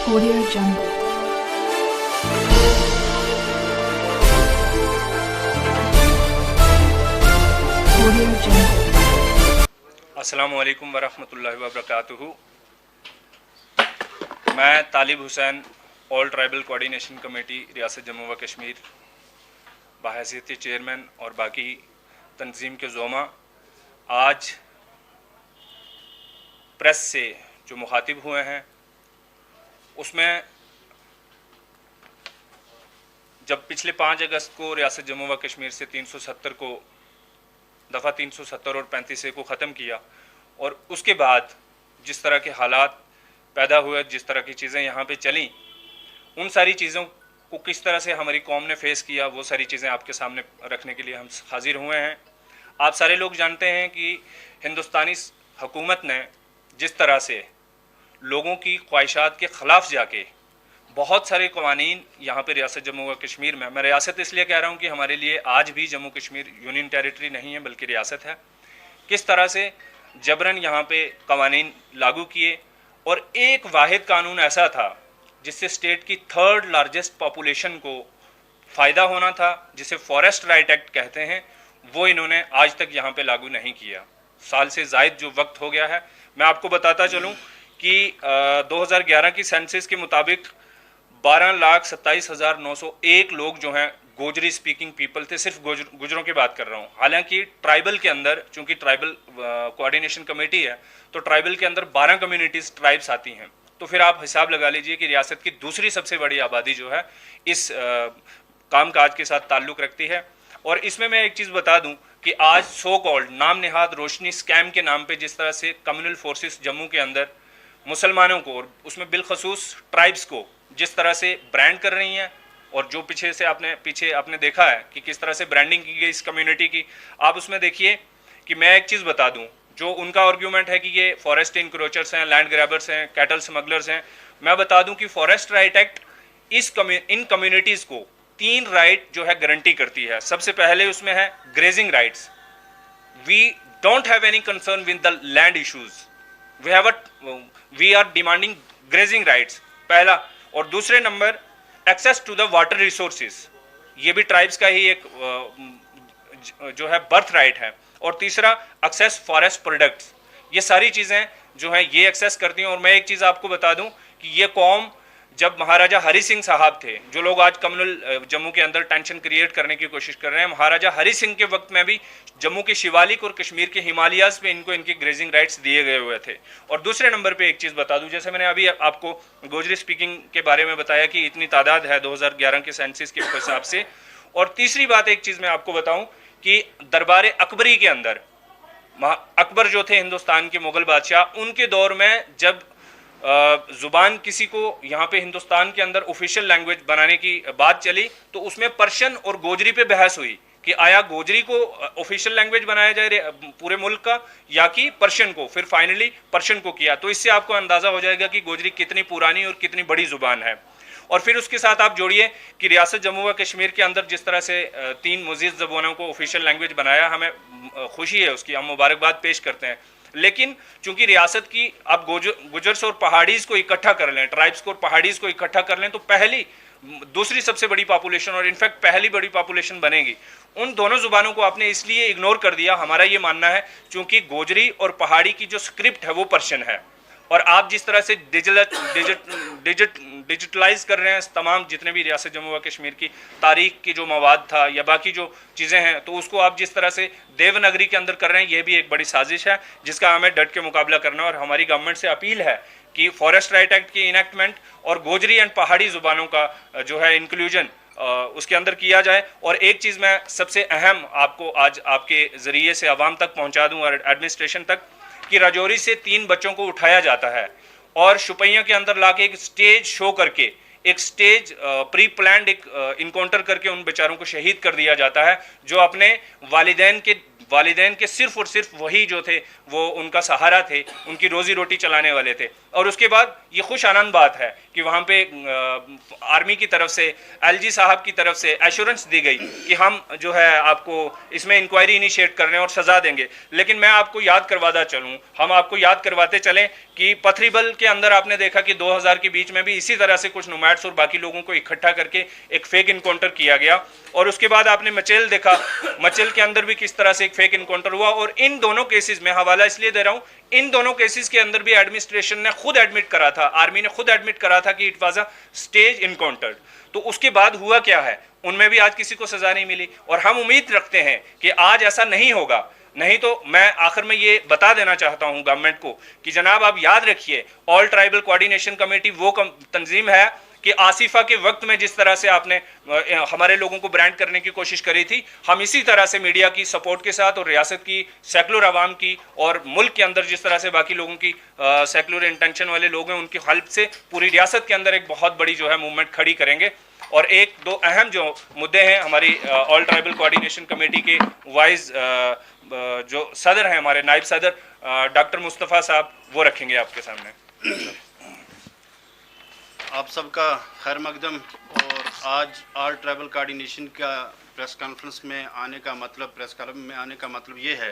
Audio Jungle. Audio Jungle. अस्सलामु अलैकुम वरहमतुल्लाहि वबरकातुहू। मैं Talib Hussain, all tribal coordination committee रियासत जम्मू व कश्मीर बहैसियत चेयरमैन और बाकी तंजीम के ज़ोमा आज प्रेस से जो मुखातिब हुए हैं उसमें जब पिछले 5 अगस्त को रियासत जम्मू व कश्मीर से 370 को दफ़ा 370 और 35 को ख़त्म किया और उसके बाद जिस तरह के हालात पैदा हुए, जिस तरह की चीज़ें यहाँ पे चली, उन सारी चीज़ों को किस तरह से हमारी कौम ने फेस किया, वो सारी चीज़ें आपके सामने रखने के लिए हम हाजिर हुए हैं। आप सारे लोग जानते हैं कि हिंदुस्तानी हुकूमत ने जिस तरह से लोगों की ख्वाहिशात के ख़िलाफ़ जाके बहुत सारे कवानीन यहाँ पे रियासत जम्मू व कश्मीर में, मैं रियासत इसलिए कह रहा हूँ कि हमारे लिए आज भी जम्मू कश्मीर यूनियन टेरिटरी नहीं है बल्कि रियासत है, किस तरह से जबरन यहाँ पे कवानीन लागू किए और एक वाहिद कानून ऐसा था जिससे स्टेट की 3rd लार्जेस्ट पॉपुलेशन को फ़ायदा होना था, जिसे फॉरेस्ट राइट एक्ट कहते हैं, वो इन्होंने आज तक यहाँ पे लागू नहीं किया। साल से ज़ायद जो वक्त हो गया है, मैं आपको बताता चलूँ कि 2011 की सेंसस के मुताबिक 12,27,901 लोग जो हैं गोजरी स्पीकिंग पीपल थे। सिर्फ गुजरों की बात कर रहा हूँ। हालांकि ट्राइबल के अंदर, चूंकि ट्राइबल कोऑर्डिनेशन कमेटी है, तो ट्राइबल के अंदर 12 कम्युनिटीज़ ट्राइब्स आती हैं। तो फिर आप हिसाब लगा लीजिए कि रियासत की दूसरी सबसे बड़ी आबादी जो है इस कामकाज के साथ ताल्लुक़ रखती है। और इसमें मैं एक चीज़ बता दूं कि आज सो कॉल्ड नाम निहाद रोशनी स्कैम के नाम पे जिस तरह से कम्युनल फोर्सेस जम्मू के अंदर मुसलमानों को और उसमें बिलखसूस ट्राइब्स को जिस तरह से ब्रांड कर रही हैं, और जो पीछे आपने देखा है कि किस तरह से ब्रांडिंग की गई इस कम्युनिटी की, आप उसमें देखिए कि मैं एक चीज़ बता दूं, जो उनका आर्ग्यूमेंट है कि ये फॉरेस्ट इंक्रोचर्स हैं, लैंड ग्रैबर्स हैं, कैटल स्मगलर्स हैं, मैं बता दूं कि forest right act in communities को 3 राइट जो है गारंटी करती है। सबसे पहले उसमें है grazing rights. We don't have any concern with the land issues, we are demanding grazing rights, पहला। और दूसरे number access to the water resources, ये भी ट्राइब्स का ही एक जो है बर्थ राइट है। और तीसरा एक्सेस फॉरेस्ट प्रोडक्ट्स, ये सारी चीज़ें जो हैं ये एक्सेस करती हैं। और मैं एक चीज़ आपको बता दूं कि ये कौम जब महाराजा हरि सिंह साहब थे, जो लोग आज कम्युनल जम्मू के अंदर टेंशन क्रिएट करने की कोशिश कर रहे हैं, महाराजा हरि सिंह के वक्त में भी जम्मू के शिवालिक और कश्मीर के हिमालयाज़ पे इनको इनके ग्रेजिंग राइट्स दिए गए हुए थे। और दूसरे नंबर पे एक चीज़ बता दूं, जैसे मैंने अभी आपको गोजरी स्पीकिंग के बारे में बताया कि इतनी तादाद है 2011 के सेंसस के हिसाब से। और तीसरी बात एक चीज़ मैं आपको बताऊँ कि दरबार अकबरी के अंदर अकबर जो थे हिंदुस्तान के मुग़ल बादशाह, उनके दौर में जब ज़ुबान किसी को यहाँ पे हिंदुस्तान के अंदर ऑफिशियल लैंग्वेज बनाने की बात चली, तो उसमें पर्शियन और गोजरी पे बहस हुई कि आया गोजरी को ऑफिशियल लैंग्वेज बनाया जाए पूरे मुल्क का या कि पर्शियन को। फिर फाइनली पर्शियन को किया। तो इससे आपको अंदाज़ा हो जाएगा कि गोजरी कितनी पुरानी और कितनी बड़ी ज़ुबान है। और फिर उसके साथ आप जोड़िए कि रियासत जम्मू व कश्मीर के अंदर जिस तरह से 3 मज़ीद ज़बानों को ऑफिशियल लैंग्वेज बनाया, हमें खुशी है उसकी, हम मुबारकबाद पेश करते हैं। लेकिन चूंकि रियासत की आप गुजर्स और पहाड़ीज़ को इकट्ठा कर लें, ट्राइब्स को और पहाड़ीज़ को इकट्ठा कर लें, तो दूसरी सबसे बड़ी पॉपुलेशन और इनफैक्ट पहली बड़ी पॉपुलेशन बनेगी। उन दोनों ज़ुबानों को आपने इसलिए इग्नोर कर दिया, हमारा ये मानना है, चूंकि गोजरी और पहाड़ी की जो स्क्रिप्ट है वो पर्शियन है। और आप जिस तरह से डिजिटलाइज कर रहे हैं तमाम जितने भी रियासत जम्मू व कश्मीर की तारीख की जो मवाद था या बाकी जो चीज़ें हैं, तो उसको आप जिस तरह से देवनागरी के अंदर कर रहे हैं, यह भी एक बड़ी साजिश है जिसका हमें डट के मुकाबला करना। और हमारी गवर्नमेंट से अपील है कि फॉरेस्ट राइट एक्ट की इनेक्टमेंट और गोजरी एंड पहाड़ी ज़ुबानों का जो है इंक्लूजन उसके अंदर किया जाए। और एक चीज़ मैं सबसे अहम आपको आज आपके ज़रिए से आवाम तक पहुँचा दूँ और एडमिनिस्ट्रेशन तक, कि राजौरी से 3 बच्चों को उठाया जाता है और शुपैया के अंदर लाके एक स्टेज शो करके, एक स्टेज प्री प्लान्ड एक इनकाउंटर करके उन बेचारों को शहीद कर दिया जाता है, जो अपने वालिदैन के सिर्फ और सिर्फ वही जो थे वो उनका सहारा थे, उनकी रोजी रोटी चलाने वाले थे। और उसके बाद ये खुश आनंद बात है कि वहाँ पे आर्मी की तरफ से, एलजी साहब की तरफ से एश्योरेंस दी गई कि हम जो है आपको इसमें इंक्वायरी इनिशिएट कर रहे हैं और सज़ा देंगे। लेकिन मैं आपको याद करवाता चलूँ, हम आपको याद करवाते चलें कि पथरीबल के अंदर आपने देखा कि 2000 के बीच में भी इसी तरह से कुछ नुमैड्स और बाकी लोगों को इकट्ठा करके एक फेक इनकाउंटर किया गया। और उसके बाद आपने मचेल देखा, मचेल के अंदर भी किस तरह से एक फेक इनकाउंटर हुआ। और इन दोनों केसेस में हवाला इसलिए दे रहा हूं, इन दोनों केसेस के अंदर भी एडमिनिस्ट्रेशन ने खुद एडमिट करा था, आर्मी ने खुद एडमिट करा था कि it was a stage encounter. तो उसके बाद हुआ क्या है, उनमें भी आज किसी को सजा नहीं मिली। और हम उम्मीद रखते हैं कि आज ऐसा नहीं होगा। नहीं तो मैं आखिर में ये बता देना चाहता हूं गवर्नमेंट को कि जनाब आप याद रखिए, ऑल ट्राइबल कोऑर्डिनेशन कमेटी वो तंजीम है कि आसिफा के वक्त में जिस तरह से आपने हमारे लोगों को ब्रांड करने की कोशिश करी थी, हम इसी तरह से मीडिया की सपोर्ट के साथ और रियासत की सेकुलर आवाम की और मुल्क के अंदर जिस तरह से बाकी लोगों की सेकुलर इंटेंशन वाले लोग हैं उनकी हेल्प से पूरी रियासत के अंदर एक बहुत बड़ी जो है मूवमेंट खड़ी करेंगे। और एक दो अहम जो मुद्दे हैं हमारी ऑल ट्राइबल कोऑर्डिनेशन कमेटी के वाइज जो सदर हैं, हमारे नायब सदर डॉक्टर मुस्तफ़ा साहब, वो रखेंगे आपके सामने। आप सबका खैर मकदम। और आज ऑल ट्राइबल कोऑर्डिनेशन का प्रेस कॉन्फ्रेंस में आने का मतलब, प्रेस क्लब में आने का मतलब ये है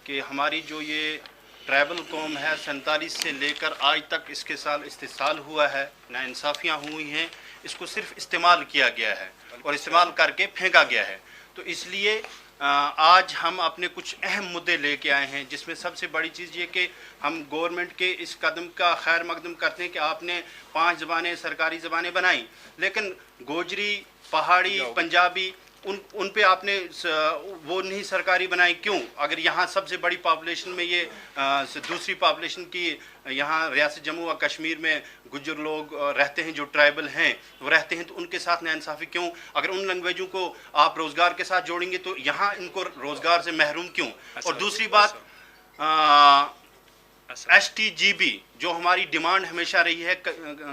कि हमारी जो ये ट्राइबल कौम है 47 से लेकर आज तक इसके साल इस्तेसाल हुआ है, नाइंसाफ़ियाँ हुई हैं, इसको सिर्फ इस्तेमाल किया गया है और इस्तेमाल करके फेंका गया है। तो इसलिए आज हम अपने कुछ अहम मुद्दे लेके आए हैं, जिसमें सबसे बड़ी चीज़ ये कि हम गवर्नमेंट के इस कदम का खैर मकदम करते हैं कि आपने 5 ज़बानें सरकारी ज़बानें बनाई, लेकिन गोजरी, पहाड़ी, पंजाबी उन पे आपने वो नहीं सरकारी बनाई। क्यों? अगर यहाँ सबसे बड़ी पॉपुलेशन में ये दूसरी पॉपुलेशन की यहाँ रियासत जम्मू व कश्मीर में गुज्जर लोग रहते हैं, जो ट्राइबल हैं वो रहते हैं, तो उनके साथ नाइंसाफ़ी क्यों? अगर उन लैंग्वेजों को आप रोज़गार के साथ जोड़ेंगे तो यहाँ इनको रोज़गार से महरूम क्यों? और दूसरी बात, STGB जो हमारी डिमांड हमेशा रही है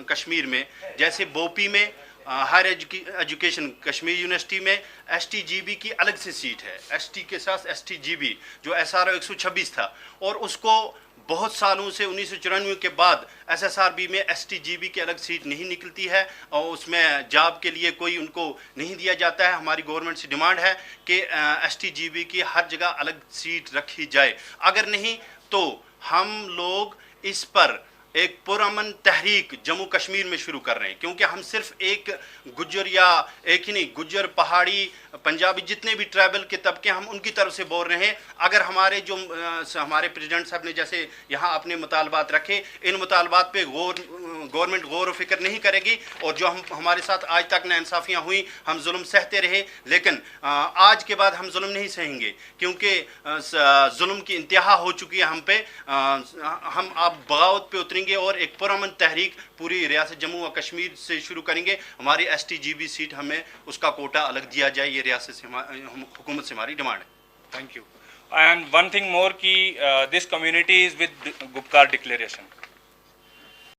कश्मीर में, जैसे बोपी में हायर एजुकेशन कश्मीर यूनिवर्सिटी में STGB की अलग से सीट है, ST के साथ STGB जो SRO 126 था, और उसको बहुत सालों से 1994 के बाद SSRB में STGB की अलग सीट नहीं निकलती है और उसमें जॉब के लिए कोई उनको नहीं दिया जाता है। हमारी गवर्नमेंट से डिमांड है कि STGB की हर जगह अलग सीट रखी जाए। अगर नहीं तो हम लोग इस पर एक पुरअमन तहरीक जम्मू कश्मीर में शुरू कर रहे हैं, क्योंकि हम सिर्फ एक गुज्जर या एक ही नहीं, गुज्जर, पहाड़ी, पंजाबी, जितने भी ट्राइबल के तबके हम उनकी तरफ से बोल रहे हैं। अगर हमारे जो हमारे प्रेसिडेंट साहब ने जैसे यहाँ अपने मुतालबात रखे, इन मुतालबात पे गवर्नमेंट गौर व फिक्र नहीं करेगी और जो हमारे साथ आज तक नाइंसाफ़ियाँ हुई, हम जुल्म सहते रहे, लेकिन आज के बाद हम जुल्म नहीं सहेंगे, क्योंकि जुल्म की इंतहा हो चुकी है हम पे। हम आप बगावत पे उतरेंगे और एक पुरअमन तहरीक पूरी रियासत जम्मू व कश्मीर से शुरू करेंगे। हमारी STGB सीट हमें उसका कोटा अलग दिया जाए, ये रियासत से हुकूमत से हमारी डिमांड है। Thank you. And one thing more कि this community is with Gupkar declaration.